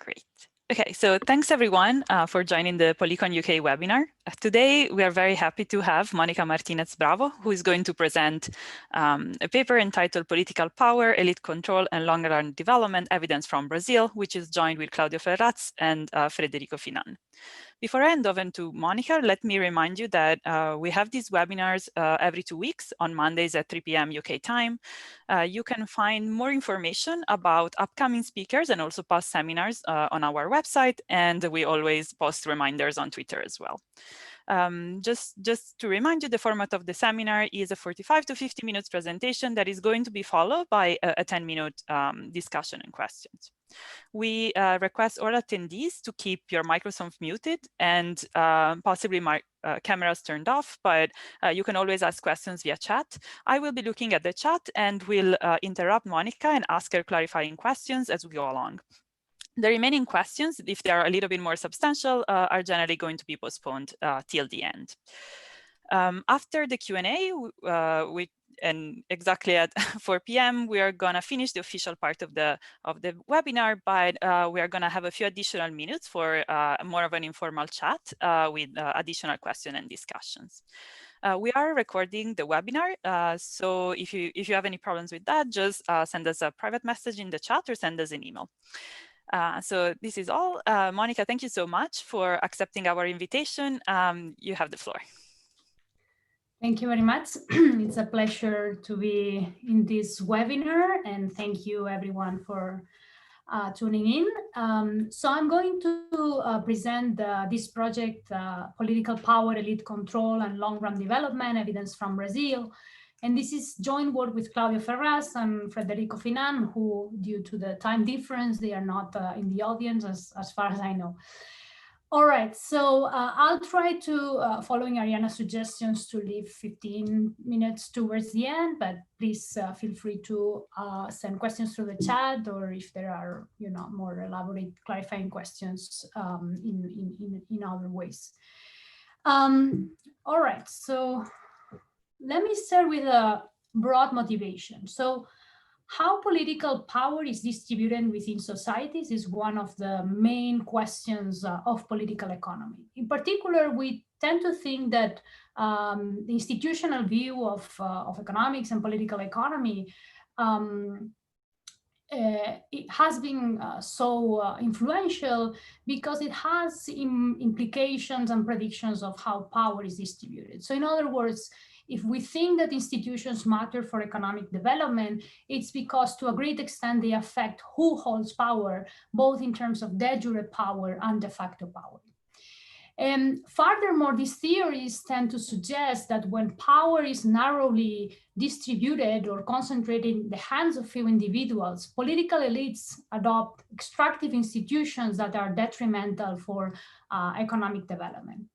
Great. Okay, so thanks everyone for joining the Polycon UK webinar. Today, we are very happy to have Monica Martinez-Bravo, who is going to present a paper entitled Political Power, Elite Control and Long-Run Development Evidence from Brazil, which is joined with Claudio Ferraz and Frederico Finan. Before I hand over to Monica, let me remind you that we have these webinars every 2 weeks on Mondays at 3 p.m. UK time. You can find more information about upcoming speakers and also past seminars on our website, and we always post reminders on Twitter as well. Just to remind you, the format of the seminar is a 45 to 50 minutes presentation that is going to be followed by a 10-minute discussion and questions. We request all attendees to keep your microphones muted and possibly cameras turned off, but you can always ask questions via chat. I will be looking at the chat and will interrupt Monica and ask her clarifying questions as we go along. The remaining questions, if they are a little bit more substantial, are generally going to be postponed till the end. After the Q&A, and exactly at 4 p.m., we are going to finish the official part of the webinar, but we are going to have a few additional minutes for more of an informal chat with additional questions and discussions. We are recording the webinar, so if you have any problems with that, just send us a private message in the chat or send us an email. So this is all. Monica, thank you so much for accepting our invitation. You have the floor. Thank you very much. It's a pleasure to be in this webinar, and thank you everyone for tuning in. So I'm going to present this project, Political Power, Elite Control and Long-Run Development Evidence from Brazil. And this is joint work with Claudio Ferraz and Frederico Finan, who, due to the time difference, they are not in the audience as far as I know. All right, so I'll try to, following Ariana's suggestions, to leave 15 minutes towards the end, but please feel free to send questions through the chat, or if there are, more elaborate clarifying questions in other ways. All right, so let me start with a broad motivation. So how political power is distributed within societies is one of the main questions of political economy. In particular, we tend to think that the institutional view of economics and political economy it has been so influential because it has implications and predictions of how power is distributed. So in other words, if we think that institutions matter for economic development, it's because to a great extent they affect who holds power, both in terms of de jure power and de facto power. And furthermore, these theories tend to suggest that when power is narrowly distributed or concentrated in the hands of few individuals, political elites adopt extractive institutions that are detrimental for economic development.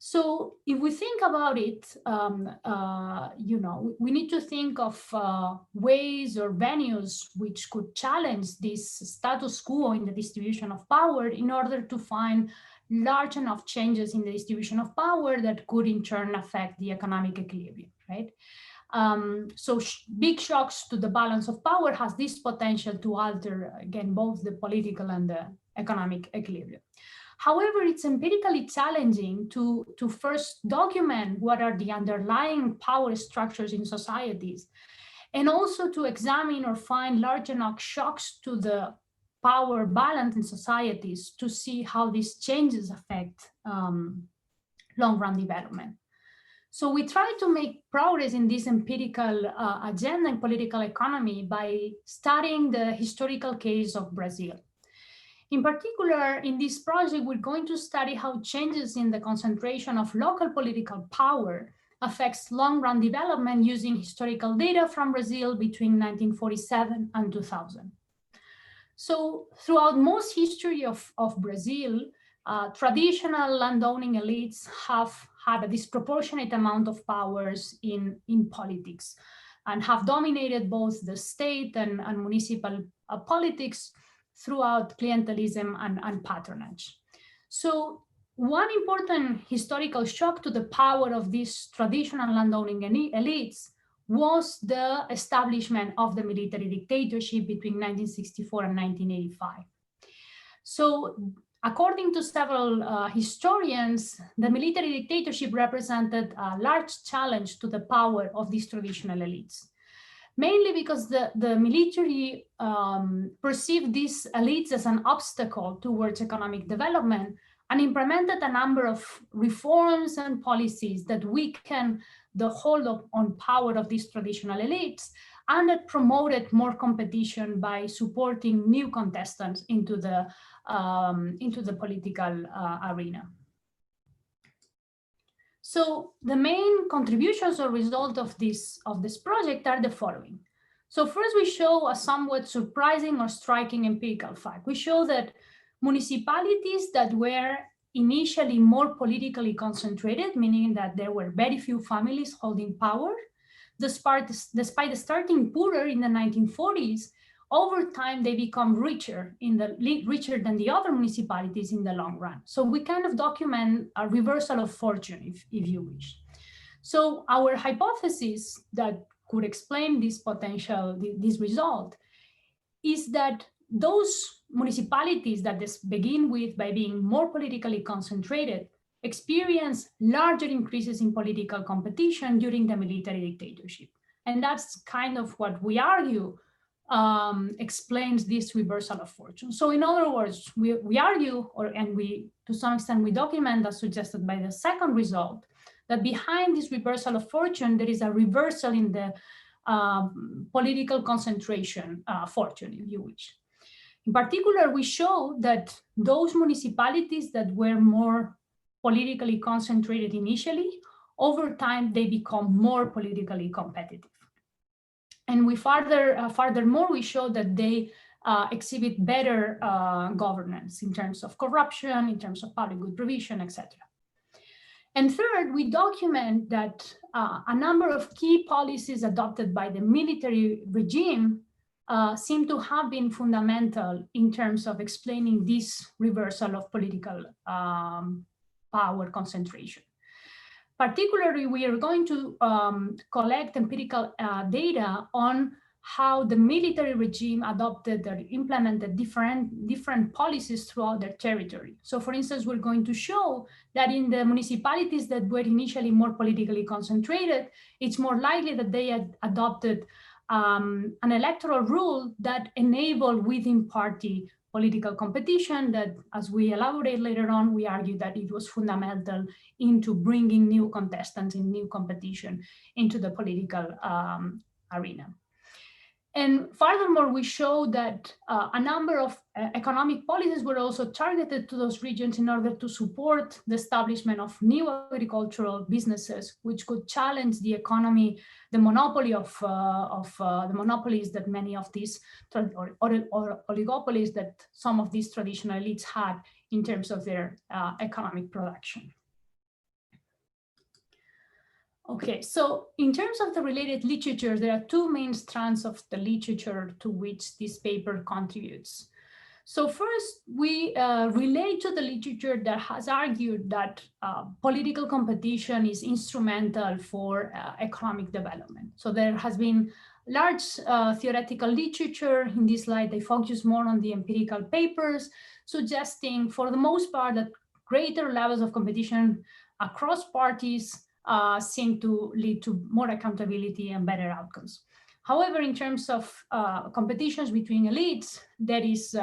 So if we think about it, we need to think of ways or venues which could challenge this status quo in the distribution of power in order to find large enough changes in the distribution of power that could in turn affect the economic equilibrium, right? So big shocks to the balance of power has this potential to alter, again, both the political and the economic equilibrium. However, it's empirically challenging to first document what are the underlying power structures in societies, and also to examine or find large enough shocks to the power balance in societies to see how these changes affect long-run development. So we try to make progress in this empirical agenda in political economy by studying the historical case of Brazil. In particular, in this project, we're going to study how changes in the concentration of local political power affects long-run development using historical data from Brazil between 1947 and 2000. So throughout most history of Brazil, traditional landowning elites have had a disproportionate amount of powers in politics and have dominated both the state and municipal politics throughout clientelism and patronage. So one important historical shock to the power of these traditional landowning elites was the establishment of the military dictatorship between 1964 and 1985. So according to several historians, the military dictatorship represented a large challenge to the power of these traditional elites, mainly because the military perceived these elites as an obstacle towards economic development and implemented a number of reforms and policies that weaken the hold on power of these traditional elites and that promoted more competition by supporting new contestants into the political arena. So the main contributions or result of this project are the following. So first, we show a somewhat surprising or striking empirical fact. We show that municipalities that were initially more politically concentrated, meaning that there were very few families holding power, despite starting poorer in the 1940s, over time they become richer than the other municipalities in the long run. So we kind of document a reversal of fortune, if you wish. So our hypothesis that could explain this result is that those municipalities that begin with by being more politically concentrated experience larger increases in political competition during the military dictatorship. And that's kind of what we argue explains this reversal of fortune. So in other words, we argue, to some extent we document, as suggested by the second result, that behind this reversal of fortune, there is a reversal in the political concentration fortune, if you wish. In particular, we show that those municipalities that were more politically concentrated initially, over time, they become more politically competitive. And we furthermore, we show that they exhibit better governance in terms of corruption, in terms of public good provision, etc. And third, we document that a number of key policies adopted by the military regime seem to have been fundamental in terms of explaining this reversal of political power concentration. Particularly, we are going to collect empirical data on how the military regime adopted or implemented different policies throughout their territory. So for instance, we're going to show that in the municipalities that were initially more politically concentrated, it's more likely that they had adopted an electoral rule that enabled within party political competition that, as we elaborate later on, we argue that it was fundamental into bringing new contestants in new competition into the political arena. And furthermore, we show that a number of economic policies were also targeted to those regions in order to support the establishment of new agricultural businesses, which could challenge the economy, the monopoly of the monopolies that many of these, or oligopolies that some of these traditional elites had in terms of their economic production. Okay, so in terms of the related literature, there are two main strands of the literature to which this paper contributes. So first, we relate to the literature that has argued that political competition is instrumental for economic development. So there has been large theoretical literature. In this slide, they focus more on the empirical papers, suggesting for the most part that greater levels of competition across parties seem to lead to more accountability and better outcomes. However, in terms of competitions between elites, there is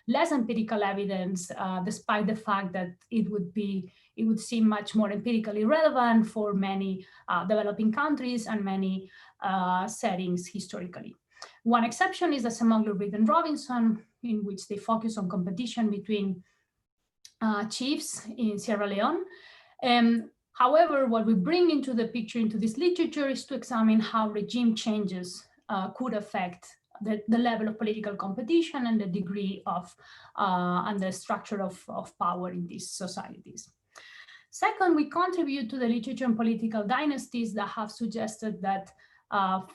less empirical evidence, despite the fact that it would seem much more empirically relevant for many developing countries and many settings historically. One exception is the Semoglu, Reed, and Robinson, in which they focus on competition between chiefs in Sierra Leone. However, what we bring into the picture, into this literature, is to examine how regime changes could affect the level of political competition and the degree of and the structure of power in these societies. Second, we contribute to the literature on political dynasties that have suggested that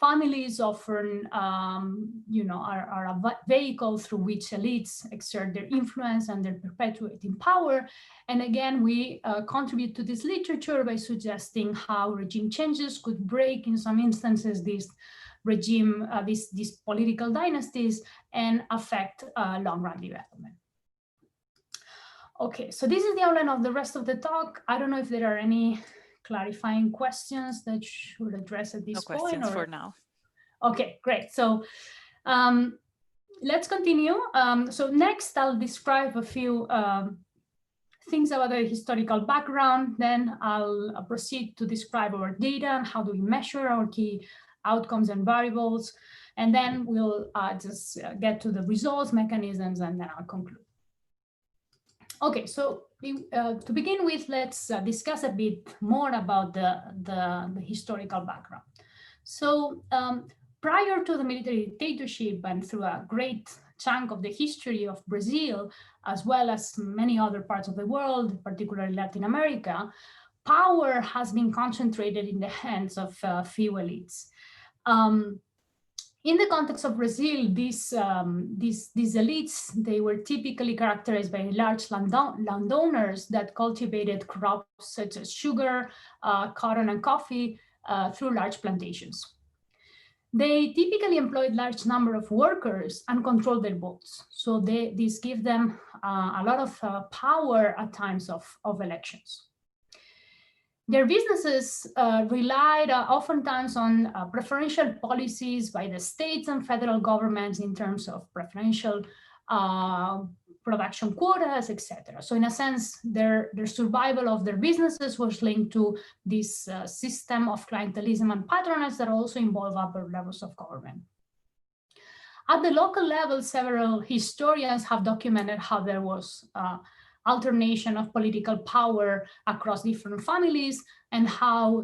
families often, are a vehicle through which elites exert their influence and their perpetuating power. And again, we contribute to this literature by suggesting how regime changes could break, in some instances, these political dynasties and affect long-run development. Okay, so this is the outline of the rest of the talk. I don't know if there are any clarifying questions that should address at this point. No questions for now. Okay, great. So let's continue. So next, I'll describe a few things about the historical background. Then I'll proceed to describe our data and how do we measure our key outcomes and variables. And then we'll just get to the results, mechanisms, and then I'll conclude. Okay, so to begin with, let's discuss a bit more about the historical background. So prior to the military dictatorship and through a great chunk of the history of Brazil, as well as many other parts of the world, particularly Latin America, power has been concentrated in the hands of few elites. In the context of Brazil, these elites, they were typically characterized by large landowners that cultivated crops such as sugar, cotton, and coffee through large plantations. They typically employed large number of workers and controlled their votes. So this gives them a lot of power at times of elections. Their businesses relied oftentimes on preferential policies by the states and federal governments in terms of preferential production quotas, etc. So in a sense, their survival of their businesses was linked to this system of clientelism and patronage that also involve upper levels of government. At the local level, several historians have documented how there was alternation of political power across different families, and how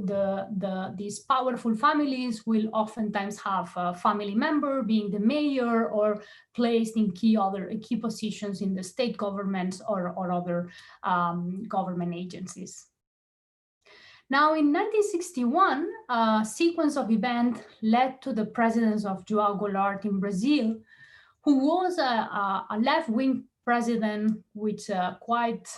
these powerful families will oftentimes have a family member being the mayor or placed in key positions in the state governments or other government agencies. Now, in 1961, a sequence of events led to the presidency of João Goulart in Brazil, who was a left-wing president with a quite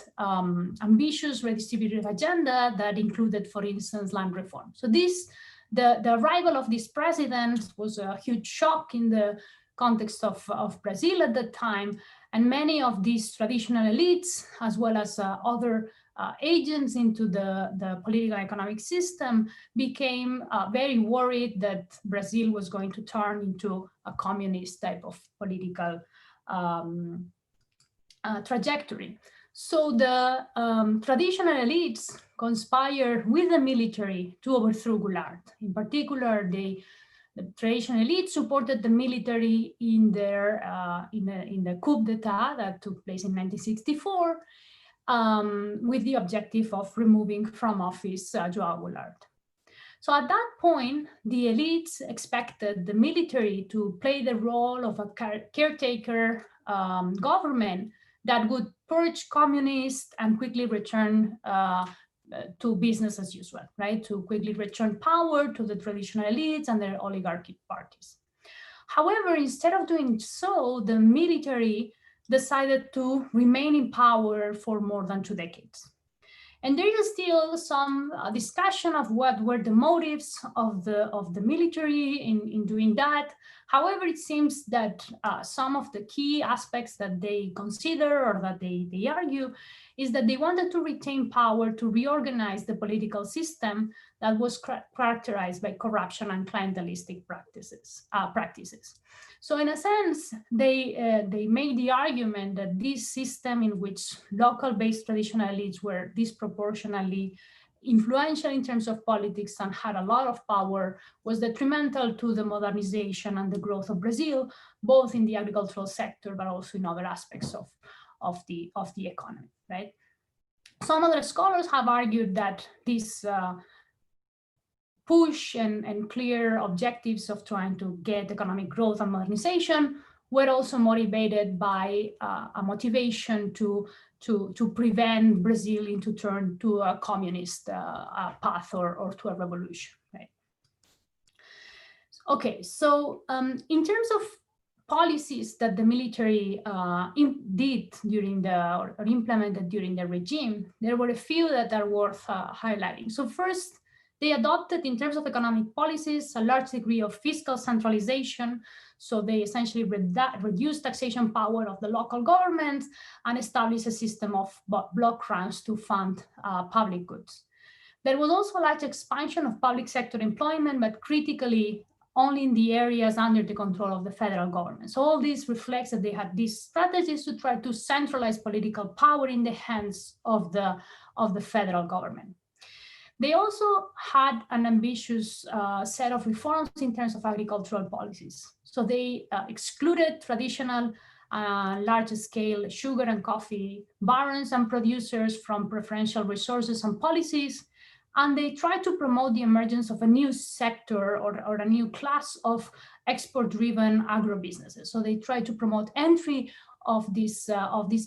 ambitious redistributive agenda that included, for instance, land reform. So the arrival of this president was a huge shock in the context of Brazil at the time, and many of these traditional elites, as well as other agents into the political and economic system, became very worried that Brazil was going to turn into a communist type of political trajectory. So the traditional elites conspired with the military to overthrow Goulart. In particular, the traditional elite supported the military in the coup d'etat that took place in 1964, with the objective of removing from office João Goulart. So at that point, the elites expected the military to play the role of a caretaker government that would purge communists and quickly return to business as usual, right? To quickly return power to the traditional elites and their oligarchic parties. However, instead of doing so, the military decided to remain in power for more than 2 decades. And there is still some discussion of what were the motives of the military in doing that. However, it seems that some of the key aspects that they consider or that they argue is that they wanted to retain power to reorganize the political system that was characterized by corruption and clientelistic practices. So in a sense, they made the argument that this system in which local-based traditional elites were disproportionately influential in terms of politics and had a lot of power was detrimental to the modernization and the growth of Brazil, both in the agricultural sector, but also in other aspects of the economy, right? Some other scholars have argued that this push and clear objectives of trying to get economic growth and modernization were also motivated by a motivation to prevent Brazil into turn to a communist path or to a revolution, right? Okay, so in terms of policies that the military did during or implemented during the regime, there were a few that are worth highlighting. So first, They adopted, in terms of economic policies, a large degree of fiscal centralization. So they essentially reduced taxation power of the local governments and established a system of block grants to fund public goods. There was also a large expansion of public sector employment, but critically only in the areas under the control of the federal government. So all this reflects that they had these strategies to try to centralize political power in the hands of the federal government. They also had an ambitious set of reforms in terms of agricultural policies. So they excluded traditional large-scale sugar and coffee barons and producers from preferential resources and policies, and they tried to promote the emergence of a new sector or a new class of export-driven agro-businesses. So they tried to promote entry of these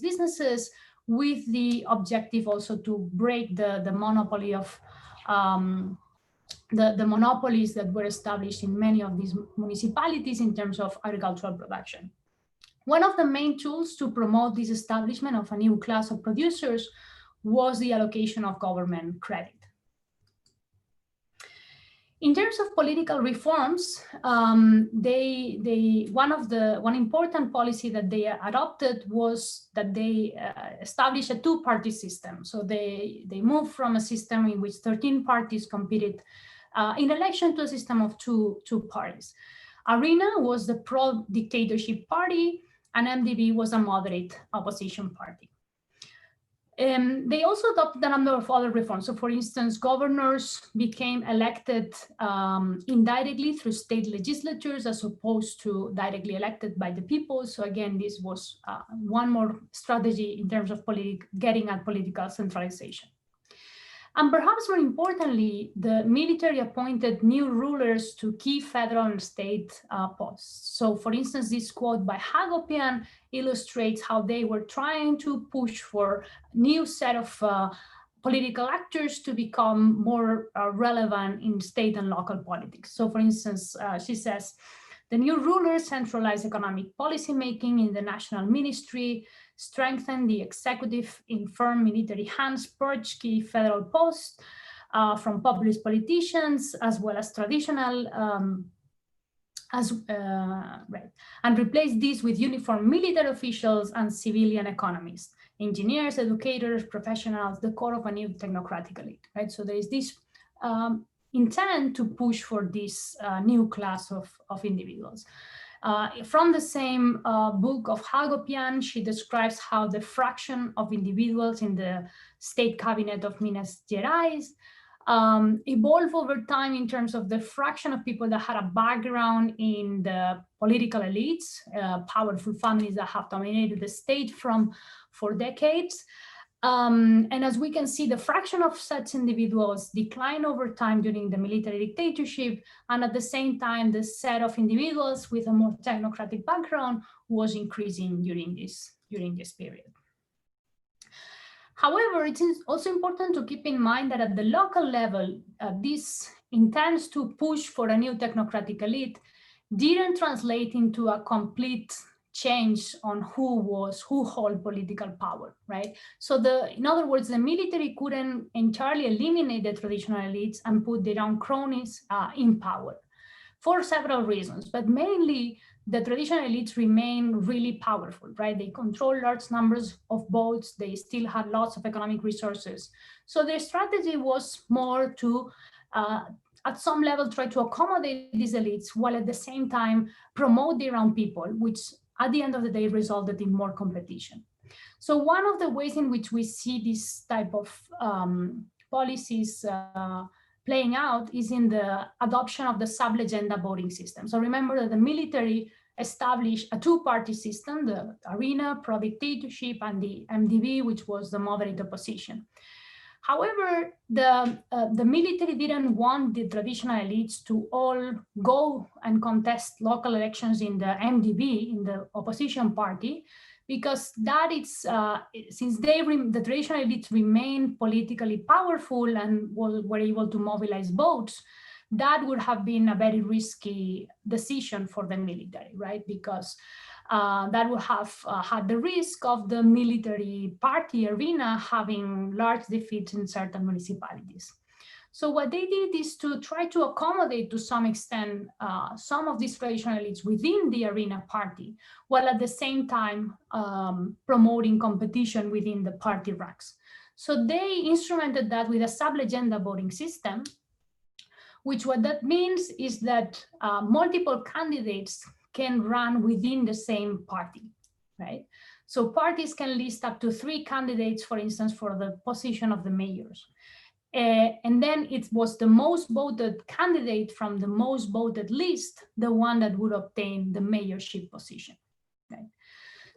businesses with the objective also to break the monopoly of the monopolies that were established in many of these municipalities in terms of agricultural production. One of the main tools to promote this establishment of a new class of producers was the allocation of government credit. In terms of political reforms, one important policy that they adopted was that they established a two-party system. So they moved from a system in which 13 parties competed in election to a system of two parties. ARENA was the pro-dictatorship party, and MDB was a moderate opposition party. They also adopted a number of other reforms. So for instance, governors became elected indirectly through state legislatures as opposed to directly elected by the people. So again, this was one more strategy in terms of getting at political centralization. And perhaps more importantly, the military appointed new rulers to key federal and state posts. So for instance, this quote by Hagopian illustrates how they were trying to push for a new set of political actors to become more relevant in state and local politics. So for instance, she says, the new rulers centralized economic policy making in the national ministry, strengthen the executive in firm military hands, purge key federal posts from populist politicians as well as traditional, and replace these with uniform military officials and civilian economists, engineers, educators, professionals, the core of a new technocratic elite, right? So there is this intent to push for this new class of individuals. From the same book of Hagopian, she describes how the fraction of individuals in the state cabinet of Minas Gerais evolved over time in terms of the fraction of people that had a background in the political elites, powerful families that have dominated the state for decades. And as we can see, the fraction of such individuals declined over time during the military dictatorship, and at the same time, the set of individuals with a more technocratic background was increasing during this period. However, it is also important to keep in mind that at the local level, this intent to push for a new technocratic elite didn't translate into a complete change on who held political power, right? So in other words, the military couldn't entirely eliminate the traditional elites and put their own cronies in power for several reasons, but mainly the traditional elites remain really powerful, right? They control large numbers of votes. They still had lots of economic resources. So their strategy was more to, at some level, try to accommodate these elites while at the same time promote their own people, which at the end of the day resulted in more competition. So one of the ways in which we see this type of policies playing out is in the adoption of the sub-legenda voting system. So remember that the military established a two-party system, the ARENA, pro-dictatorship, and the MDB, which was the moderate opposition. However, the military didn't want the traditional elites to all go and contest local elections in the MDB, in the opposition party, because that is, since the traditional elites remain politically powerful and were able to mobilize votes, that would have been a very risky decision for the military, right? Because that would have had the risk of the military party ARENA having large defeats in certain municipalities. So what they did is to try to accommodate to some extent some of these traditional elites within the arena party, while at the same time promoting competition within the party ranks. So they instrumented that with a sub-legenda voting system, which what that means is that multiple candidates can run within the same party, right? So parties can list up to 3 candidates, for instance, for the position of the mayors. And then it was the most voted candidate from the most voted list, the one that would obtain the mayorship position. Right?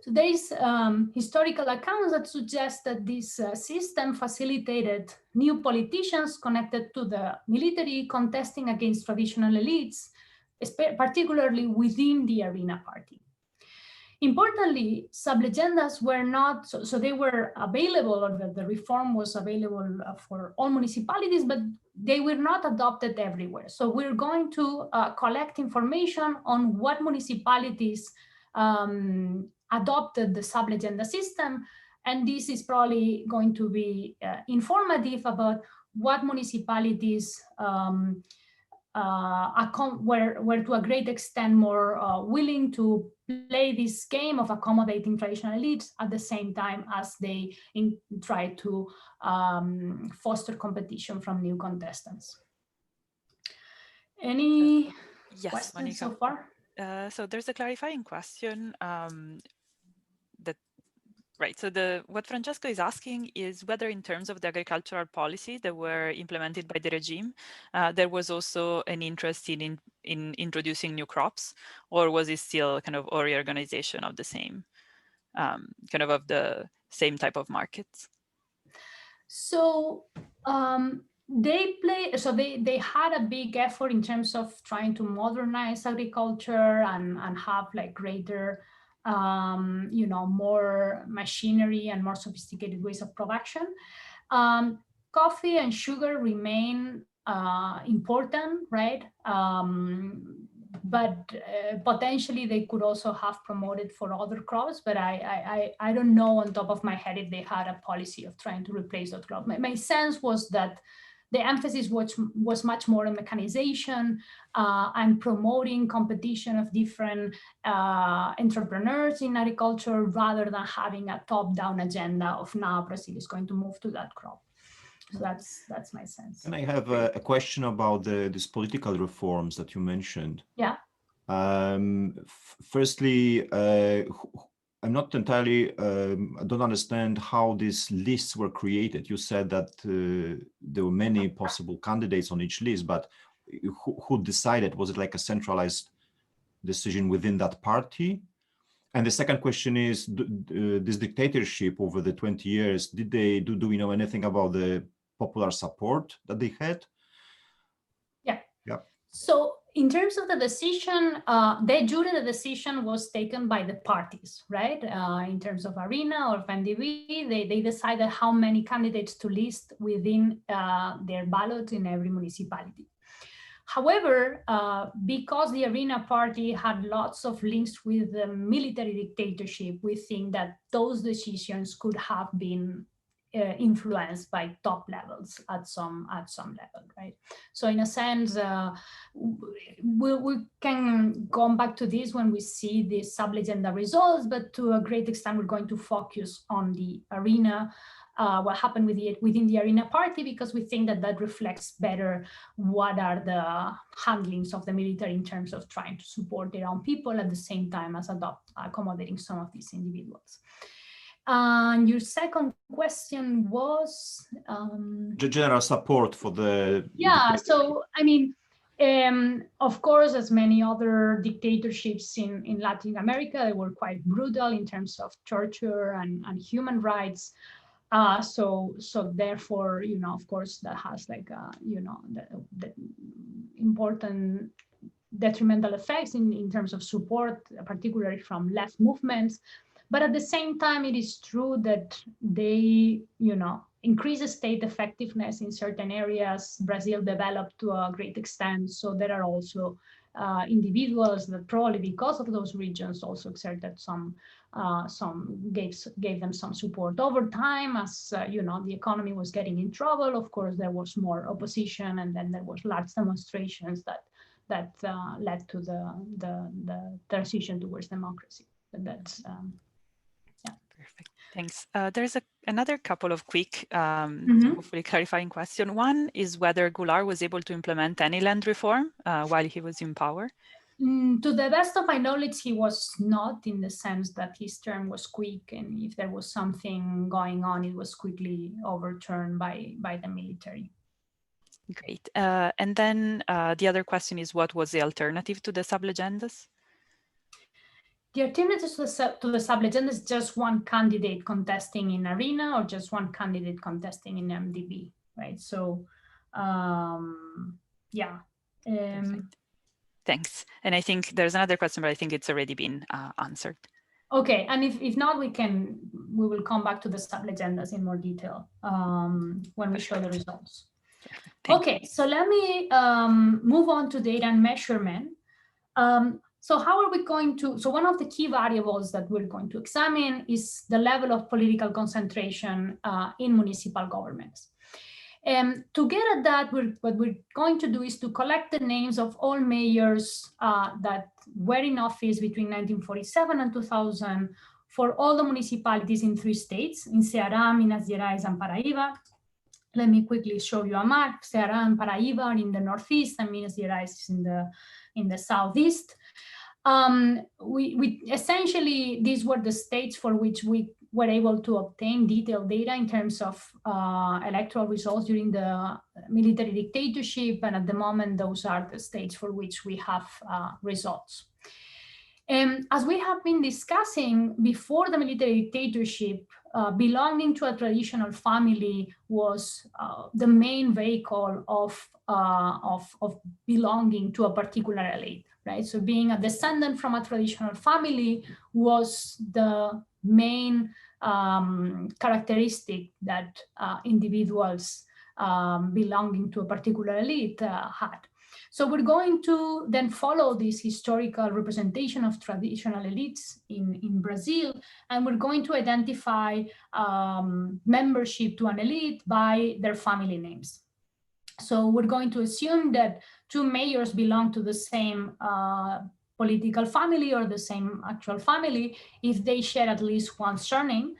So there is historical accounts that suggest that this system facilitated new politicians connected to the military contesting against traditional elites, particularly within the arena party. Importantly, sub-legendas were not, so they were available, or the reform was available for all municipalities, but they were not adopted everywhere. So we're going to collect information on what municipalities adopted the sub-legenda system. And this is probably going to be informative about what municipalities were to a great extent more willing to play this game of accommodating traditional elites at the same time as they try to foster competition from new contestants. Any questions, Monica, so far? So there's a clarifying question right. So what Francesco is asking is whether in terms of the agricultural policy that were implemented by the regime, there was also an interest in introducing new crops, or was it still kind of a reorganization of the same, kind of the same type of markets? So they had a big effort in terms of trying to modernize agriculture and have like greater more machinery and more sophisticated ways of production. Coffee and sugar remain important, right? But potentially they could also have promoted for other crops, but I don't know on top of my head if they had a policy of trying to replace that crop. My sense was that the emphasis was much more on mechanization and promoting competition of different entrepreneurs in agriculture, rather than having a top-down agenda of now Brazil is going to move to that crop. So that's my sense. And I have a question about these political reforms that you mentioned. Yeah. Firstly, I'm not entirely, I don't understand how these lists were created. You said that there were many possible candidates on each list, but who decided? Was it like a centralized decision within that party? And the second question is, this dictatorship over the 20 years, do we know anything about the popular support that they had? Yeah. So in terms of the decision, the decision was taken by the parties, right? In terms of Arena or FNDB, they decided how many candidates to list within their ballot in every municipality. However, because the Arena party had lots of links with the military dictatorship, we think that those decisions could have been influenced by top levels at some level, right? So in a sense, we can come back to this when we see the sub-legenda results, but to a great extent, we're going to focus on the Arena, what happened within the Arena party, because we think that reflects better what are the handlings of the military in terms of trying to support their own people at the same time as accommodating some of these individuals. And your second question was the general support for the so I mean, of course, as many other dictatorships in Latin America, they were quite brutal in terms of torture and human rights. So therefore, of course, that has like the important detrimental effects in terms of support, particularly from left movements. But at the same time, it is true that they, increase state effectiveness in certain areas. Brazil developed to a great extent. So there are also individuals that probably because of those regions also exerted gave them some support. Over time, as you know, the economy was getting in trouble. Of course, there was more opposition, and then there was large demonstrations that led to the transition towards democracy. But that's yeah. Perfect. Thanks. There's another couple of quick, hopefully clarifying question. One is whether Goulart was able to implement any land reform while he was in power. To the best of my knowledge, he was not, in the sense that his term was quick, and if there was something going on, it was quickly overturned by the military. Great. And then the other question is, what was the alternative to the sublegendas? The alternative to the sublegenda is just one candidate contesting in arena, or just one candidate contesting in MDB, right? So, yeah. Thanks. And I think there's another question, but I think it's already been answered. Okay, and if not, we will come back to the sublegendas in more detail when we show the results. Okay, so let me move on to data and measurement. So how are we going to, so one of the key variables that we're going to examine is the level of political concentration in municipal governments. To get at that, what we're going to do is to collect the names of all mayors that were in office between 1947 and 2000 for all the municipalities in 3 states, in Ceará, Minas Gerais, and Paraíba. Let me quickly show you a map. Ceará and Paraíba are in the northeast, and Minas Gerais is in the southeast. We essentially, these were the states for which we were able to obtain detailed data in terms of electoral results during the military dictatorship, and at the moment, those are the states for which we have results. As we have been discussing, before the military dictatorship, belonging to a traditional family was the main vehicle of belonging to a particular elite, right? So being a descendant from a traditional family was the main characteristic that individuals belonging to a particular elite had. So we're going to then follow this historical representation of traditional elites in Brazil, and we're going to identify membership to an elite by their family names. So we're going to assume that 2 mayors belong to the same political family or the same actual family if they share at least one surname.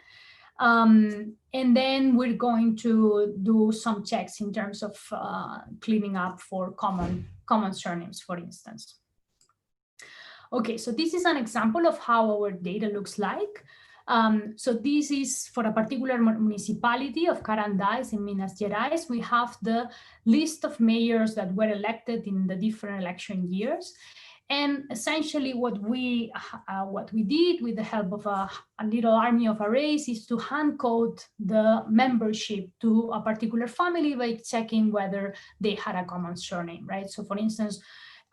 And then we're going to do some checks in terms of cleaning up for common surnames, for instance. Okay, so this is an example of how our data looks like. So this is for a particular municipality of Carandais in Minas Gerais. We have the list of mayors that were elected in the different election years. And essentially what we did with the help of a little army of arrays is to hand code the membership to a particular family by checking whether they had a common surname, right? So for instance,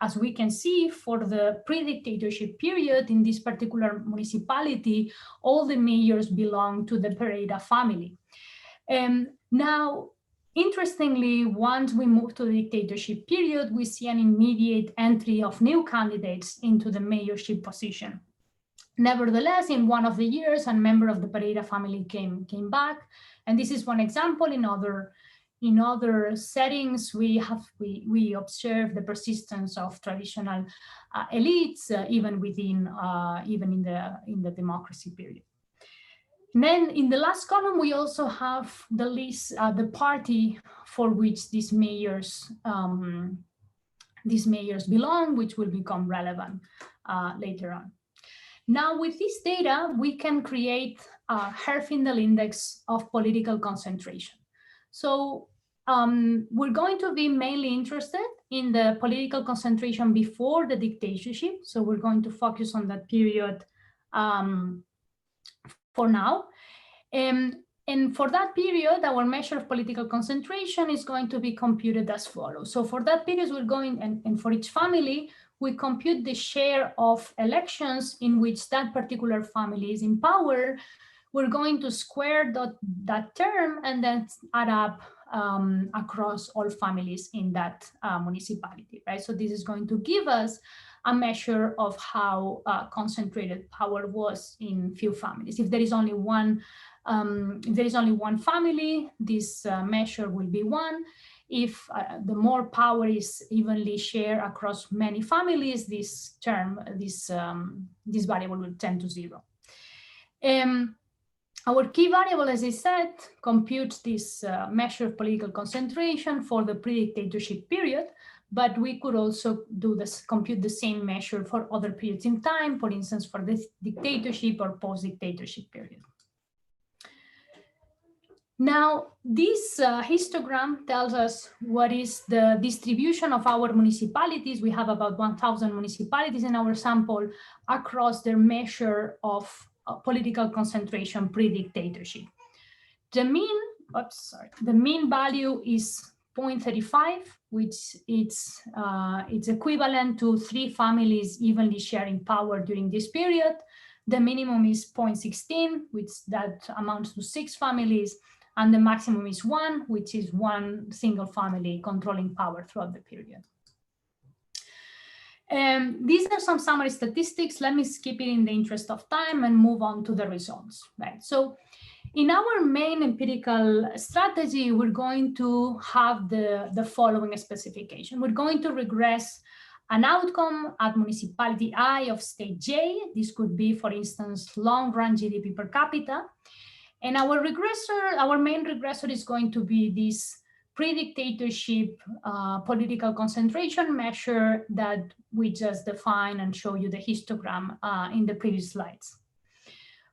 as we can see, for the pre-dictatorship period in this particular municipality, all the mayors belong to the Pereira family. Now, interestingly, once we move to the dictatorship period, we see an immediate entry of new candidates into the mayorship position. Nevertheless, in one of the years, a member of the Pereira family came back, and this is one example. In other settings, we observe the persistence of traditional elites, even in the democracy period. And then in the last column, we also have the list, the party for which these mayors belong, which will become relevant later on. Now, with this data, we can create a Herfindahl index of political concentration. So we're going to be mainly interested in the political concentration before the dictatorship. So we're going to focus on that period for now. And for that period, our measure of political concentration is going to be computed as follows. So for that period, we're going, and for each family, we compute the share of elections in which that particular family is in power. We're going to square that term and then add up across all families in that municipality, right? So this is going to give us a measure of how concentrated power was in few families. If there is only one, family, this measure will be 1. If the more power is evenly shared across many families, this variable will tend to 0. Our key variable, as I said, computes this measure of political concentration for the pre-dictatorship period, but we could also compute the same measure for other periods in time, for instance, for the dictatorship or post-dictatorship period. Now, this histogram tells us what is the distribution of our municipalities. We have about 1,000 municipalities in our sample across their measure of political concentration pre-dictatorship. The mean value is 0.35, which it's equivalent to 3 families evenly sharing power during this period. The minimum is 0.16, which that amounts to 6 families. And the maximum is 1, which is 1 single family controlling power throughout the period. These are some summary statistics. Let me skip it in the interest of time and move on to the results. Right. So in our main empirical strategy, we're going to have the following specification. We're going to regress an outcome at municipality I of state J. This could be, for instance, long-run GDP per capita. And our main regressor is going to be this pre-dictatorship political concentration measure that we just defined and show you the histogram in the previous slides.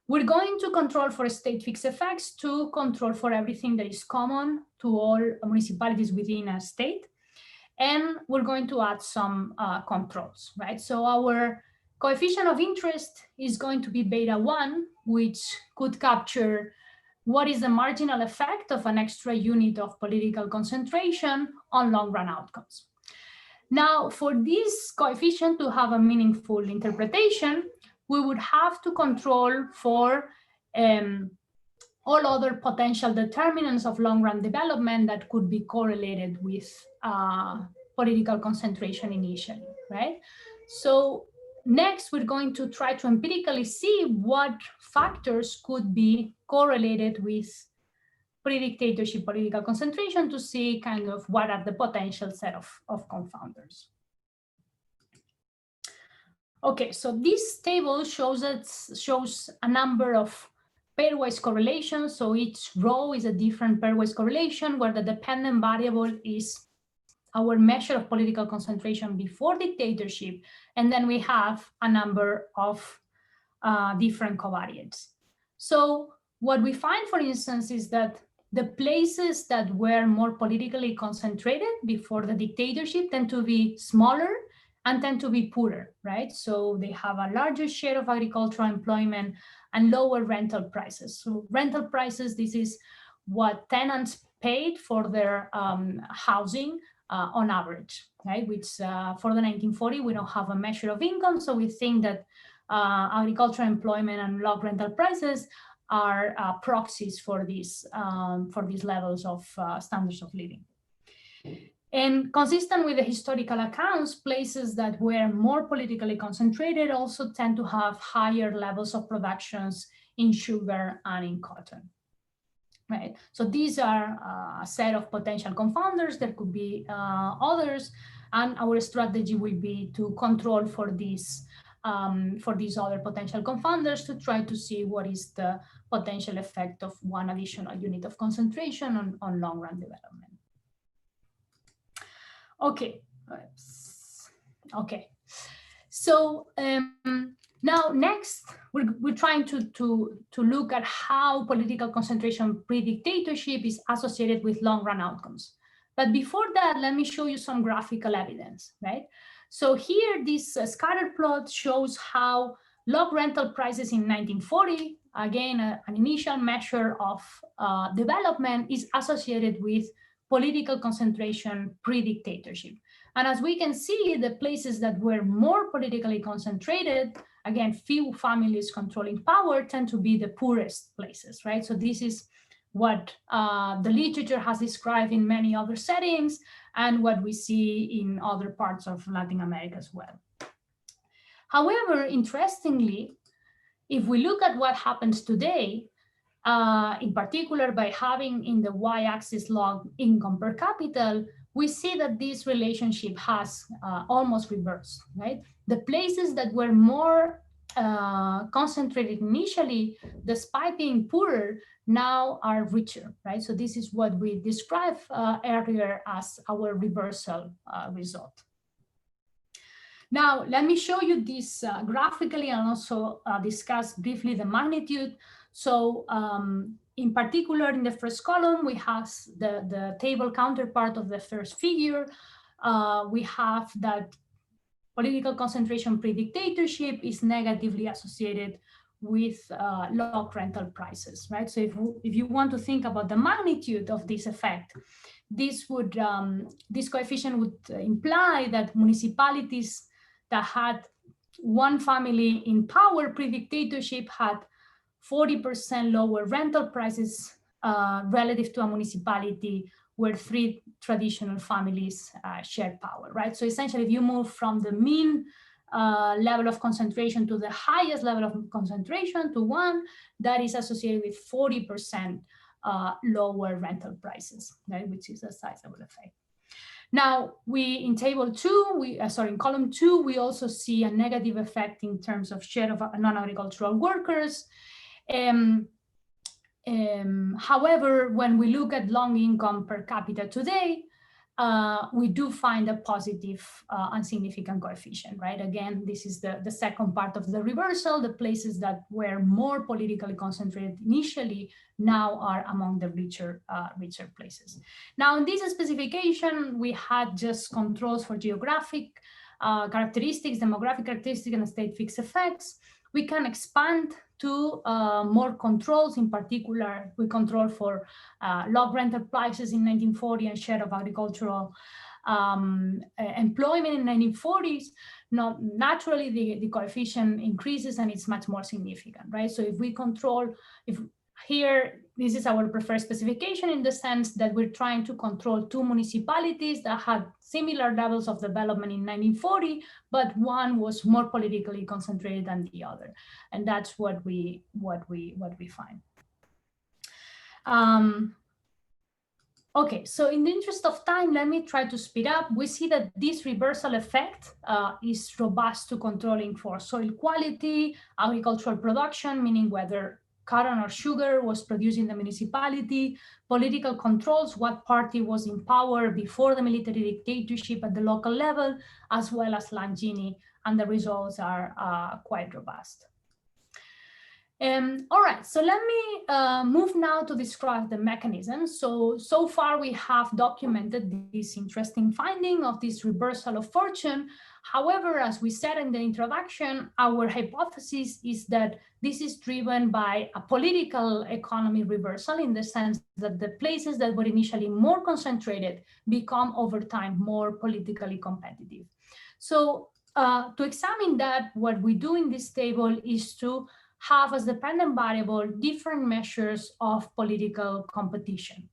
We're going to control for state fixed effects to control for everything that is common to all municipalities within a state. And we're going to add some controls, right? So our coefficient of interest is going to be beta 1, which could capture what is the marginal effect of an extra unit of political concentration on long-run outcomes. Now, for this coefficient to have a meaningful interpretation, we would have to control for all other potential determinants of long-run development that could be correlated with political concentration initially, right? So next, we're going to try to empirically see what factors could be correlated with pre-dictatorship political concentration to see kind of what are the potential set of confounders. Okay, so this table shows a number of pairwise correlations. So each row is a different pairwise correlation where the dependent variable is our measure of political concentration before dictatorship. And then we have a number of different covariates. So what we find, for instance, is that the places that were more politically concentrated before the dictatorship tend to be smaller and tend to be poorer, right? So they have a larger share of agricultural employment and lower rental prices. So rental prices, this is what tenants paid for their housing on average, right? Which for the 1940, we don't have a measure of income. So we think that agricultural employment and low rental prices are proxies for these levels of standards of living. And consistent with the historical accounts, places that were more politically concentrated also tend to have higher levels of productions in sugar and in cotton. Right. So these are a set of potential confounders. There could be others, and our strategy will be to control for these other potential confounders to try to see what is the potential effect of one additional unit of concentration on long-run development. Okay. Okay. So now next, we're trying to look at how political concentration pre-dictatorship is associated with long-run outcomes. But before that, let me show you some graphical evidence, right? So here, this scatter plot shows how log rental prices in 1940, again, an initial measure of development, is associated with political concentration pre-dictatorship. And as we can see, the places that were more politically concentrated, again, few families controlling power, tend to be the poorest places, right? So this is what the literature has described in many other settings and what we see in other parts of Latin America as well. However, interestingly, if we look at what happens today, in particular by having in the y-axis log income per capita, we see that this relationship has almost reversed, right? The places that were more concentrated initially, despite being poorer, now are richer, right? So this is what we described earlier as our reversal result. Now, let me show you this graphically and also discuss briefly the magnitude. So in particular, in the first column, we have the table counterpart of the first figure. We have that political concentration pre-dictatorship is negatively associated with low rental prices, right? So if you want to think about the magnitude of this effect, this coefficient would imply that municipalities that had one family in power pre-dictatorship had 40% lower rental prices relative to a municipality where 3 traditional families shared power, right? So essentially, if you move from the mean level of concentration to the highest level of concentration to 1, that is associated with 40% lower rental prices, right? Which is a sizable effect. Now, in table 2, in column 2, we also see a negative effect in terms of share of non-agricultural workers. However, when we look at long income per capita today, we do find a positive insignificant coefficient, right? Again, this is the second part of the reversal. The places that were more politically concentrated initially now are among the richer places. Now, in this specification, we had just controls for geographic characteristics, demographic characteristics, and state fixed effects. We can expand to more controls. In particular, we control for low rental prices in 1940 and share of agricultural employment in 1940s. Now, naturally, the coefficient increases and it's much more significant, right? So if we control, here, this is our preferred specification in the sense that we're trying to control 2 municipalities that had similar levels of development in 1940, but one was more politically concentrated than the other, and that's what we find. Okay, so in the interest of time, let me try to speed up. We see that this reversal effect is robust to controlling for soil quality, agricultural production, meaning whether cotton or sugar was produced in the municipality, political controls, what party was in power before the military dictatorship at the local level, as well as land Gini, and the results are quite robust. All right, so let me move now to describe the mechanism. So far we have documented this interesting finding of this reversal of fortune. However, as we said in the introduction, our hypothesis is that this is driven by a political economy reversal in the sense that the places that were initially more concentrated become over time more politically competitive. So to examine that, what we do in this table is to have as dependent variable different measures of political competition.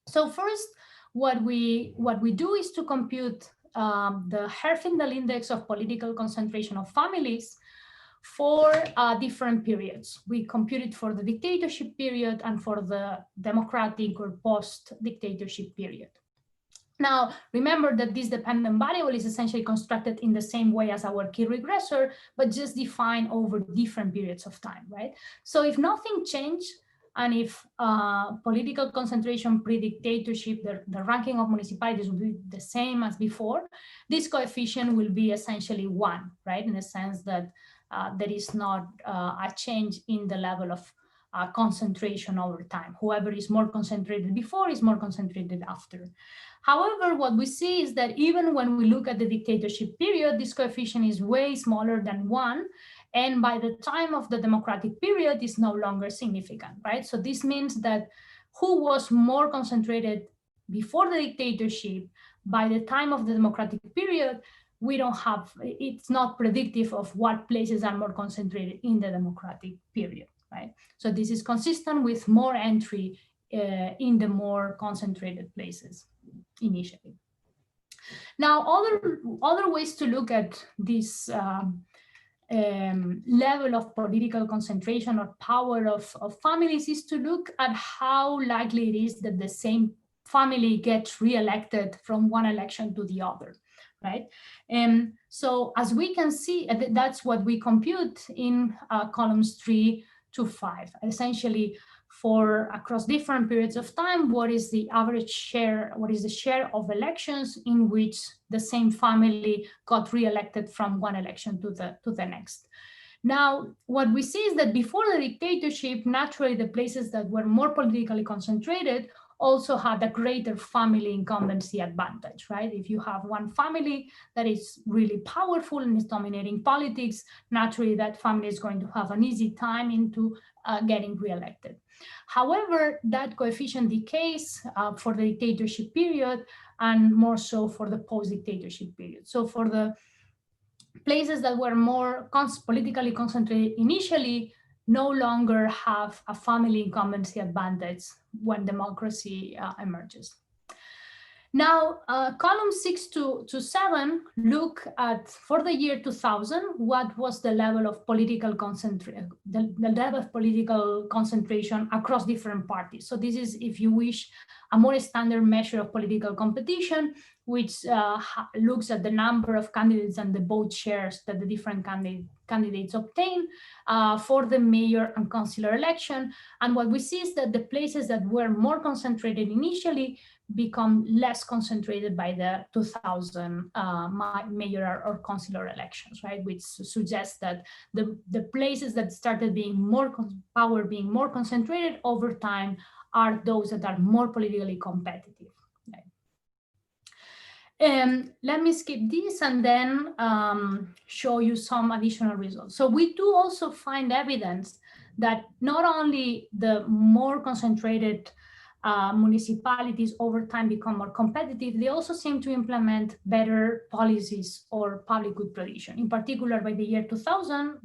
So first, what we do is to compute the Herfindahl index of political concentration of families for different periods. We compute it for the dictatorship period and for the democratic or post-dictatorship period. Now, remember that this dependent variable is essentially constructed in the same way as our key regressor, but just defined over different periods of time, right? So if nothing changed, and if political concentration pre-dictatorship, the ranking of municipalities will be the same as before, this coefficient will be essentially 1, right? In the sense that there is not a change in the level of concentration over time. Whoever is more concentrated before is more concentrated after. However, what we see is that even when we look at the dictatorship period, this coefficient is way smaller than 1. And by the time of the democratic period, is no longer significant, right? So this means that who was more concentrated before the dictatorship, by the time of the democratic period, we don't have, it's not predictive of what places are more concentrated in the democratic period, right? So this is consistent with more entry in the more concentrated places initially. Now, other ways to look at this level of political concentration or power of families is to look at how likely it is that the same family gets re-elected from one election to the other, right? So as we can see, that's what we compute in columns 3 to 5. Essentially, for across different periods of time, what is the average share, what is the share of elections in which the same family got re-elected from one election to the next. Now, what we see is that before the dictatorship, naturally the places that were more politically concentrated also had a greater family incumbency advantage, right? If you have one family that is really powerful and is dominating politics, naturally that family is going to have an easy time into getting re-elected. However, that coefficient decays for the dictatorship period and more so for the post-dictatorship period. So for the places that were more politically concentrated initially, no longer have a family incumbency advantage when democracy emerges. Now, columns 6 to 7 look at, for the year 2000, what was the level of political concentration, the level of political concentration across different parties. So this is, if you wish, a more standard measure of political competition, which looks at the number of candidates and the vote shares that the different candidates obtain for the mayor and councillor election. And what we see is that the places that were more concentrated initially become less concentrated by the 2000 mayor or councillor elections, right? Which suggests that the places that started being more concentrated over time are those that are more politically competitive. Let me skip this and then show you some additional results. So we do also find evidence that not only the more concentrated municipalities over time become more competitive, they also seem to implement better policies or public good provision. In particular, by the year 2000,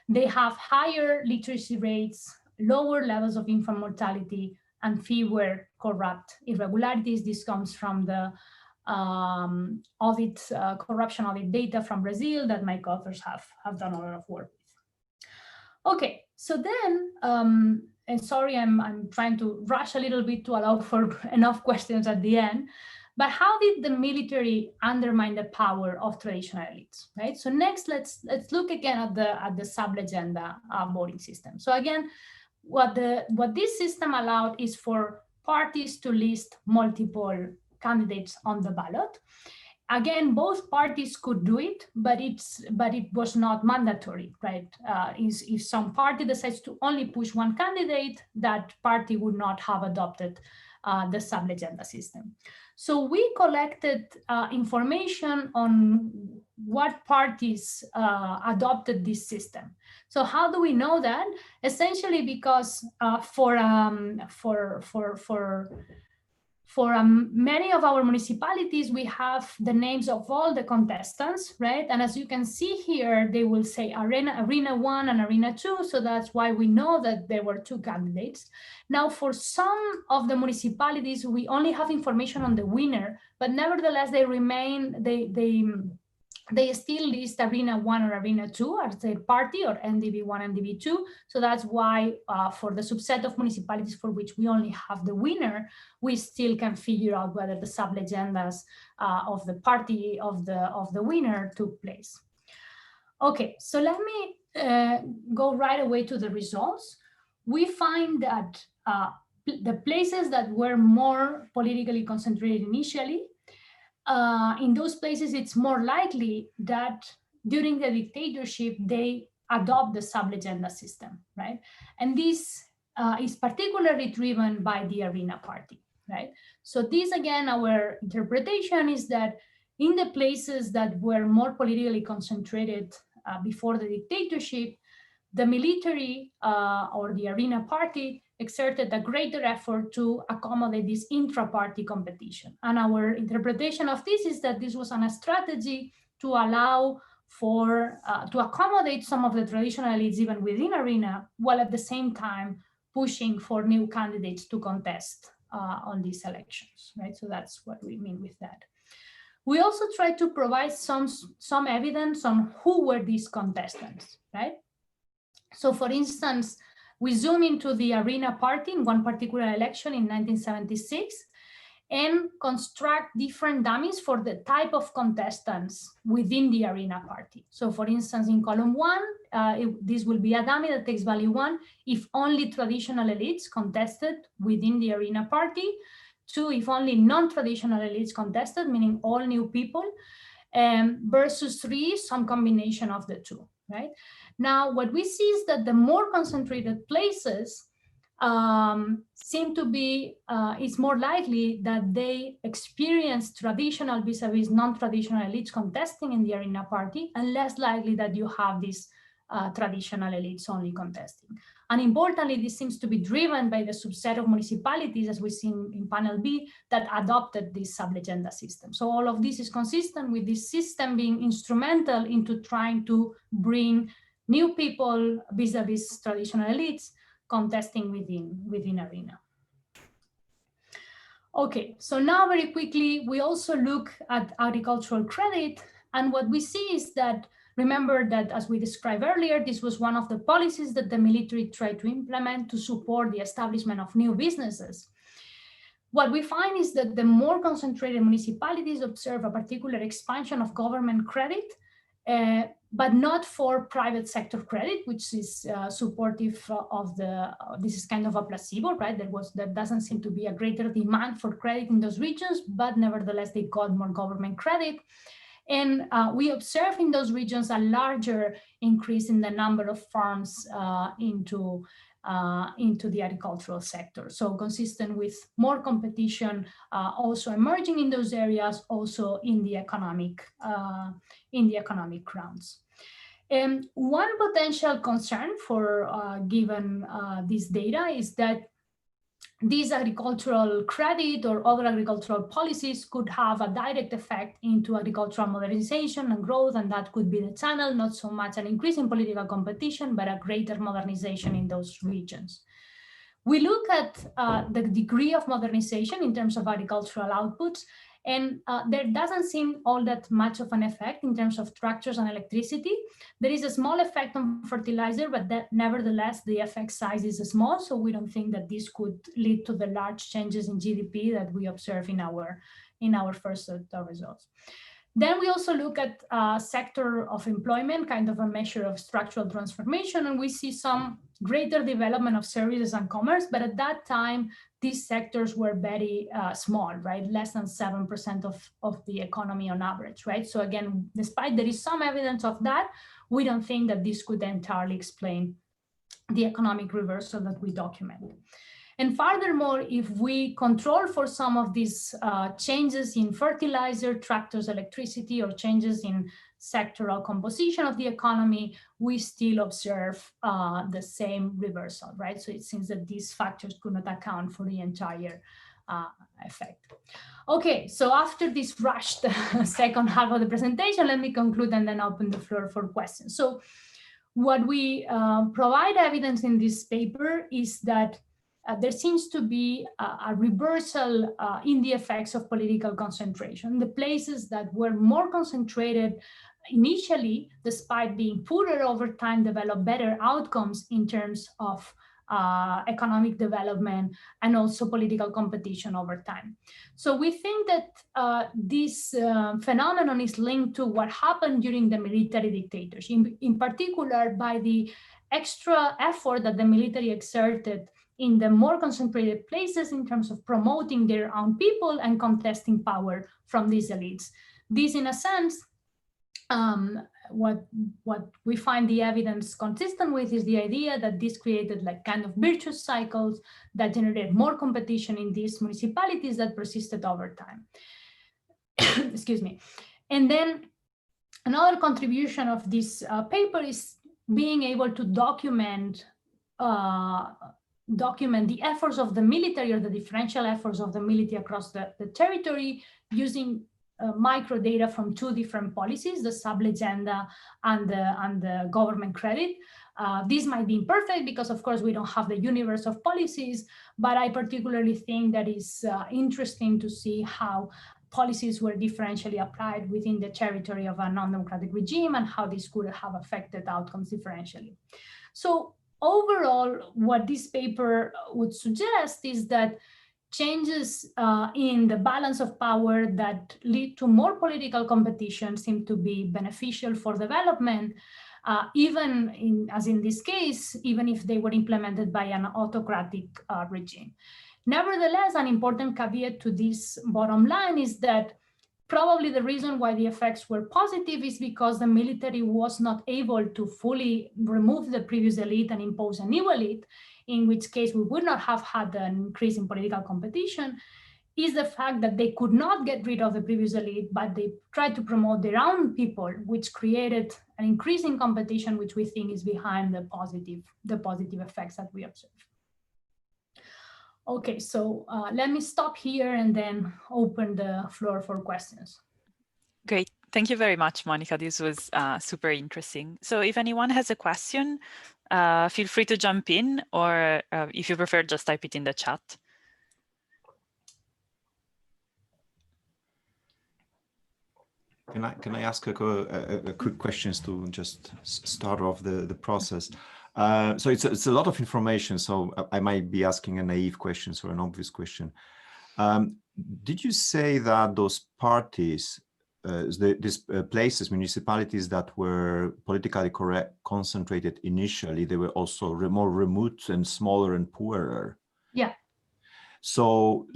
they have higher literacy rates, lower levels of infant mortality, and fewer corrupt irregularities. This comes from the corruption audit data from Brazil that my co-authors have done a lot of work with. Okay, so then, and sorry, I'm trying to rush a little bit to allow for enough questions at the end, but how did the military undermine the power of traditional elites, right? So next, let's look again at the sub-legenda voting system. So again, what this system allowed is for parties to list multiple candidates on the ballot. Again, both parties could do it, but it was not mandatory, right? If some party decides to only push one candidate, that party would not have adopted the sub-legenda system. So we collected information on what parties adopted this system. So how do we know that? Essentially because for many of our municipalities, we have the names of all the contestants, right? And as you can see here, they will say Arena 1 and Arena 2. So that's why we know that there were two candidates. Now, for some of the municipalities, we only have information on the winner, but nevertheless, they remain, they still list Arena 1 or Arena 2 as their party, or NDB1 and NDB2. So that's why for the subset of municipalities for which we only have the winner, we still can figure out whether the sub-legendas of the party of the winner took place. Okay, so let me go right away to the results. We find that the places that were more politically concentrated initially, in those places, it's more likely that during the dictatorship, they adopt the sub-legenda system, right? And this is particularly driven by the Arena party, right? So this, again, our interpretation is that in the places that were more politically concentrated before the dictatorship, the military or the Arena party exerted a greater effort to accommodate this intra-party competition. And our interpretation of this is that this was a strategy to allow for, to accommodate some of the traditional elites even within Arena, while at the same time pushing for new candidates to contest on these elections, right? So that's what we mean with that. We also try to provide some evidence on who were these contestants, right? So for instance, we zoom into the Arena Party in one particular election in 1976 and construct different dummies for the type of contestants within the Arena Party. So for instance, in column 1, this will be a dummy that takes value 1 if only traditional elites contested within the Arena Party. 2, if only non-traditional elites contested, meaning all new people, versus 3, some combination of the two, right? Now, what we see is that the more concentrated places seem to be, it's more likely that they experience traditional vis-a-vis non-traditional elites contesting in the Arena Party, and less likely that you have these traditional elites only contesting. And importantly, this seems to be driven by the subset of municipalities, as we see in panel B, that adopted this sub-legenda system. So all of this is consistent with this system being instrumental into trying to bring new people vis-a-vis traditional elites contesting within Arena. Okay, so now very quickly, we also look at agricultural credit. And what we see is that, remember that as we described earlier, this was one of the policies that the military tried to implement to support the establishment of new businesses. What we find is that the more concentrated municipalities observe a particular expansion of government credit, but not for private sector credit, which is supportive of this is kind of a placebo, right? There doesn't seem to be a greater demand for credit in those regions, but nevertheless, they got more government credit. And we observe in those regions a larger increase in the number of farms into the agricultural sector. So consistent with more competition also emerging in those areas, also in the economic grounds. One potential concern for given this data is that these agricultural credit or other agricultural policies could have a direct effect into agricultural modernization and growth, and that could be the channel, not so much an increase in political competition, but a greater modernization in those regions. We look at the degree of modernization in terms of agricultural outputs, and there doesn't seem all that much of an effect in terms of tractors and electricity. There is a small effect on fertilizer, but that nevertheless, the effect size is small. So we don't think that this could lead to the large changes in GDP that we observe in our first set of results. Then we also look at sector of employment, kind of a measure of structural transformation, and we see some greater development of services and commerce, but at that time, these sectors were very small, right? Less than 7% of the economy on average, right? So again, despite there is some evidence of that, we don't think that this could entirely explain the economic reversal that we document. And furthermore, if we control for some of these changes in fertilizer, tractors, electricity, or changes in sectoral composition of the economy, we still observe the same reversal, right? So it seems that these factors could not account for the entire effect. Okay, so after this rushed second half of the presentation, let me conclude and then open the floor for questions. So what we provide evidence in this paper is that there seems to be a reversal in the effects of political concentration. The places that were more concentrated initially, despite being poorer over time, develop better outcomes in terms of economic development and also political competition over time. So we think that this phenomenon is linked to what happened during the military dictatorship, in particular by the extra effort that the military exerted in the more concentrated places in terms of promoting their own people and contesting power from these elites. This, in a sense, what we find the evidence consistent with is the idea that this created like kind of virtuous cycles that generated more competition in these municipalities that persisted over time. Excuse me. And then another contribution of this paper is being able to document the efforts of the military or the differential efforts of the military across the territory using microdata from two different policies, the sub-legenda and the government credit, This might be imperfect because, of course, we don't have the universe of policies, but I particularly think that is interesting to see how policies were differentially applied within the territory of a non-democratic regime and how this could have affected outcomes differentially. So overall, what this paper would suggest is that changes in the balance of power that lead to more political competition seem to be beneficial for development, as in this case, even if they were implemented by an autocratic regime. Nevertheless, an important caveat to this bottom line is that probably the reason why the effects were positive is because the military was not able to fully remove the previous elite and impose a new elite, in which case we would not have had an increase in political competition, is the fact that they could not get rid of the previous elite, but they tried to promote their own people, which created an increase in competition, which we think is behind the positive effects that we observe. Okay, so let me stop here and then open the floor for questions. Great. Thank you very much, Monica. This was super interesting. So if anyone has a question, feel free to jump in, or if you prefer, just type it in the chat. Can I ask a quick questions to just start off the process? So it's a lot of information, so I might be asking a naive question or an obvious question. Did you say that those parties, these places, municipalities that were politically concentrated initially, they were also more remote and smaller and poorer? Yeah. So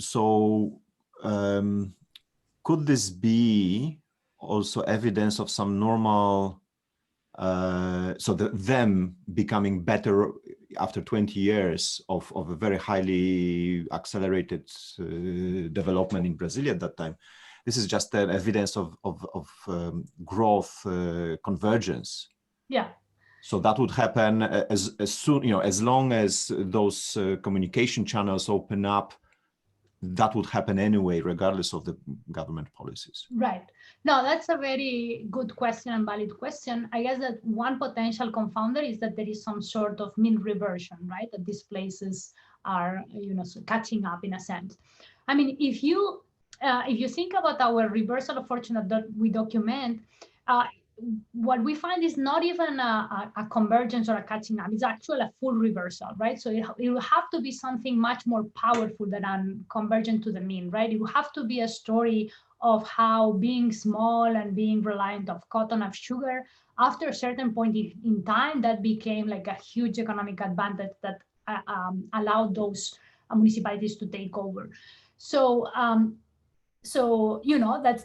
could this be also evidence of some normal, them becoming better after 20 years of a very highly accelerated development in Brazil at that time? This is just evidence of growth convergence. Yeah. So that would happen as soon, as long as those communication channels open up. That would happen anyway, regardless of the government policies. Right. No, that's a very good question and valid question. I guess that one potential confounder is that there is some sort of mean reversion, right? That these places are, catching up in a sense. I mean, if you think about our reversal of fortune that we document, what we find is not even a convergence or a catching up. It's actually a full reversal, right? So it will have to be something much more powerful than convergent to the mean, right? It will have to be a story of how being small and being reliant of cotton, of sugar, after a certain point in time, that became like a huge economic advantage that allowed those municipalities to take over. So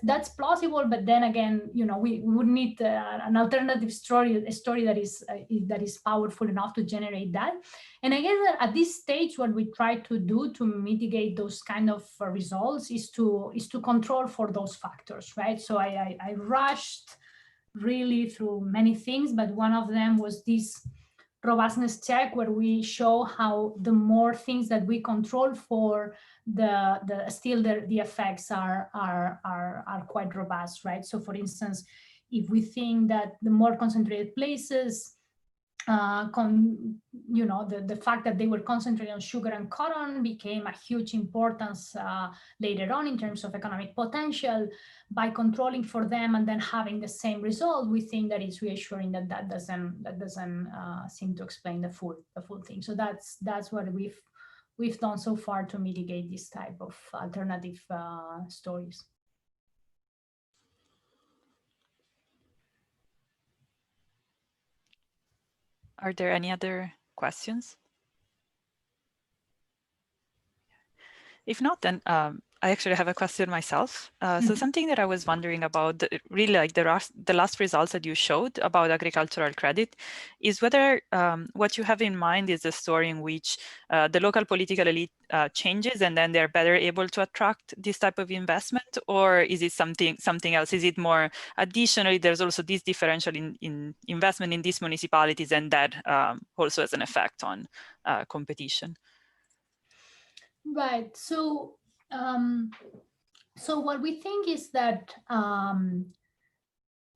that's plausible, but then again, we would need an alternative story, a story that is powerful enough to generate that. And I guess that at this stage, what we try to do to mitigate those kind of results is to control for those factors, right? So I rushed really through many things, but one of them was this robustness check, where we show how the more things that we control for, the effects are quite robust, right? So for instance, if we think that the more concentrated places, the fact that they were concentrated on sugar and cotton became a huge importance later on in terms of economic potential. By controlling for them and then having the same result, we think that it's reassuring that doesn't seem to explain the full thing. So that's what we've done so far to mitigate this type of alternative stories. Are there any other questions? If not, then I actually have a question myself. So something that I was wondering about, really like the last results that you showed about agricultural credit, is whether what you have in mind is a story in which the local political elite changes and then they're better able to attract this type of investment, or is it something else? Is it more additionally, there's also this differential in investment in these municipalities, and that also has an effect on competition? Right. So what we think is that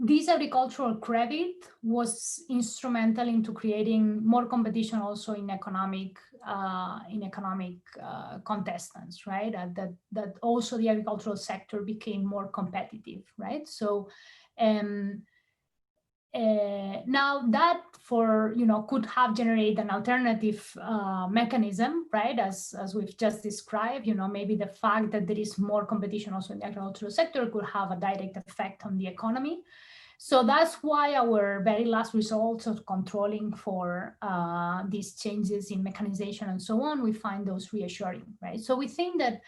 this agricultural credit was instrumental into creating more competition also in economic contestants, right? That also the agricultural sector became more competitive, right? So now that could have generated an alternative mechanism, right? As we've just described, maybe the fact that there is more competition also in the agricultural sector could have a direct effect on the economy. So that's why our very last results of controlling for these changes in mechanization and so on, we find those reassuring, right? So we think that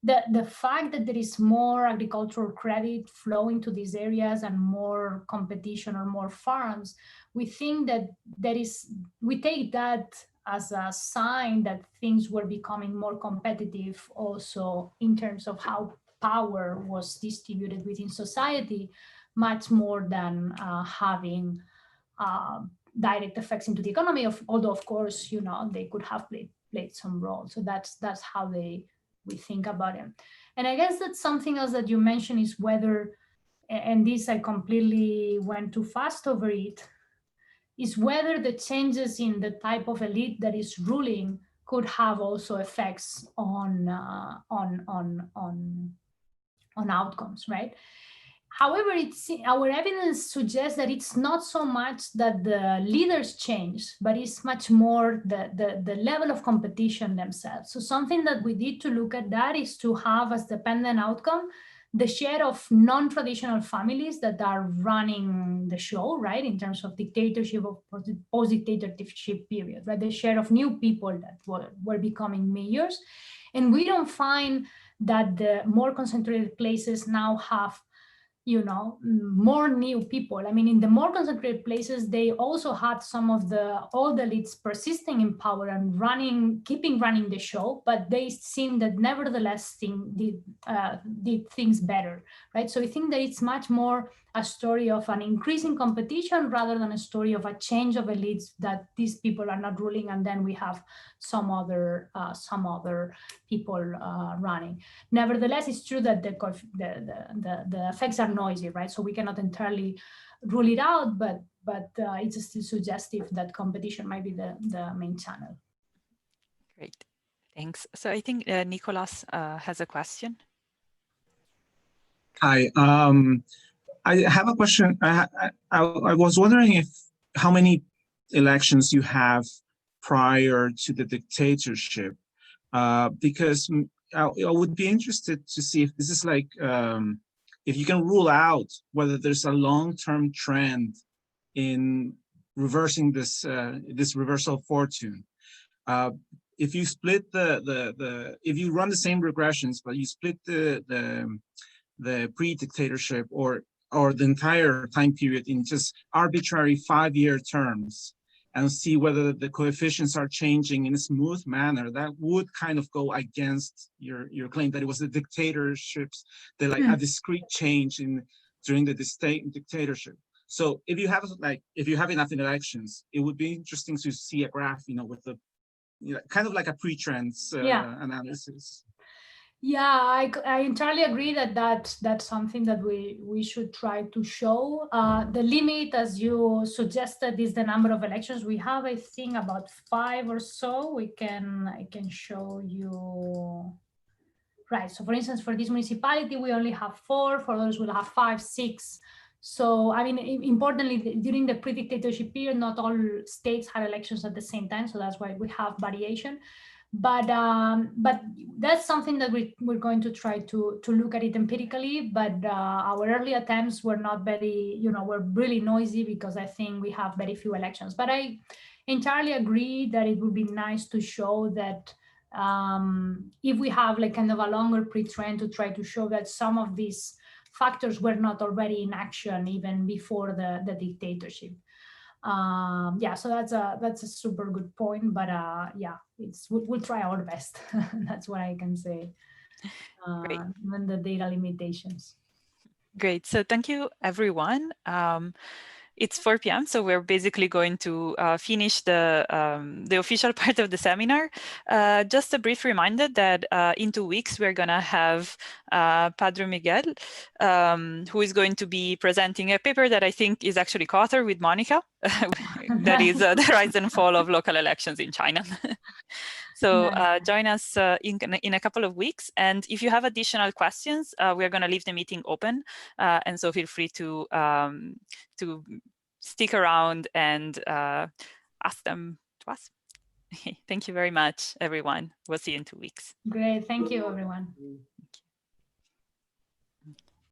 the fact that there is more agricultural credit flowing to these areas and more competition or more farms, we think that we take that as a sign that things were becoming more competitive also in terms of how power was distributed within society, much more than having direct effects into the economy, although of course, they could have played some role. So that's how we think about it. And I guess that's something else that you mentioned is whether, and this I completely went too fast over it, is whether the changes in the type of elite that is ruling could have also effects on outcomes, right? However, our evidence suggests that it's not so much that the leaders change, but it's much more the level of competition themselves. So something that we need to look at that is to have as dependent outcome the share of non-traditional families that are running the show, right, in terms of dictatorship or post-dictatorship period, right, the share of new people that were becoming mayors. And we don't find that the more concentrated places now have more new people. I mean, in the more concentrated places, they also had some of the old elites persisting in power and keeping running the show, but they seem that nevertheless did things better, right? So I think that it's much more a story of an increasing competition rather than a story of a change of elites, that these people are not ruling and then we have some other people running. Nevertheless, it's true that the effects are noisy, right? So we cannot entirely rule it out, but it's still suggestive that competition might be the main channel. Great, thanks. So I think Nicolas has a question. Hi, I have a question. I was wondering how many elections you have prior to the dictatorship, because I would be interested to see if this is like, if you can rule out whether there's a long-term trend in reversing this reversal of fortune. If you split if you run the same regressions, but you split the pre-dictatorship or the entire time period in just arbitrary 5-year terms and see whether the coefficients are changing in a smooth manner, that would kind of go against your claim that it was the dictatorships, like a discrete change during the dictatorship. So if you have enough elections, it would be interesting to see a graph, with the kind of like a pre-trends analysis. Yeah, I entirely agree that that's something that we should try to show. The limit, as you suggested, is the number of elections. We have, I think, about 5 or so. I can show you. Right. So, for instance, for this municipality, we only have 4. For others, we'll have 5, 6. So, I mean, importantly, during the pre-dictatorship period, not all states had elections at the same time. So that's why we have variation. But that's something that we're going to try to look at it empirically. But our early attempts were not very, were really noisy because I think we have very few elections. But I entirely agree that it would be nice to show that if we have like kind of a longer pre-trend to try to show that some of these factors were not already in action even before the dictatorship. Yeah, so that's a super good point, but yeah, we'll try our best. That's what I can say. Given the data limitations. Great, so thank you everyone. It's 4 p.m. So we're basically going to finish the official part of the seminar. Just a brief reminder that in 2 weeks, we're going to have Padre Miguel, who is going to be presenting a paper that I think is actually co-authored with Monica. That is the rise and fall of local elections in China. So join us in a couple of weeks. And if you have additional questions, we're going to leave the meeting open. And so feel free to stick around and ask them to us. Thank you very much, everyone. We'll see you in 2 weeks. Great. Thank you, everyone.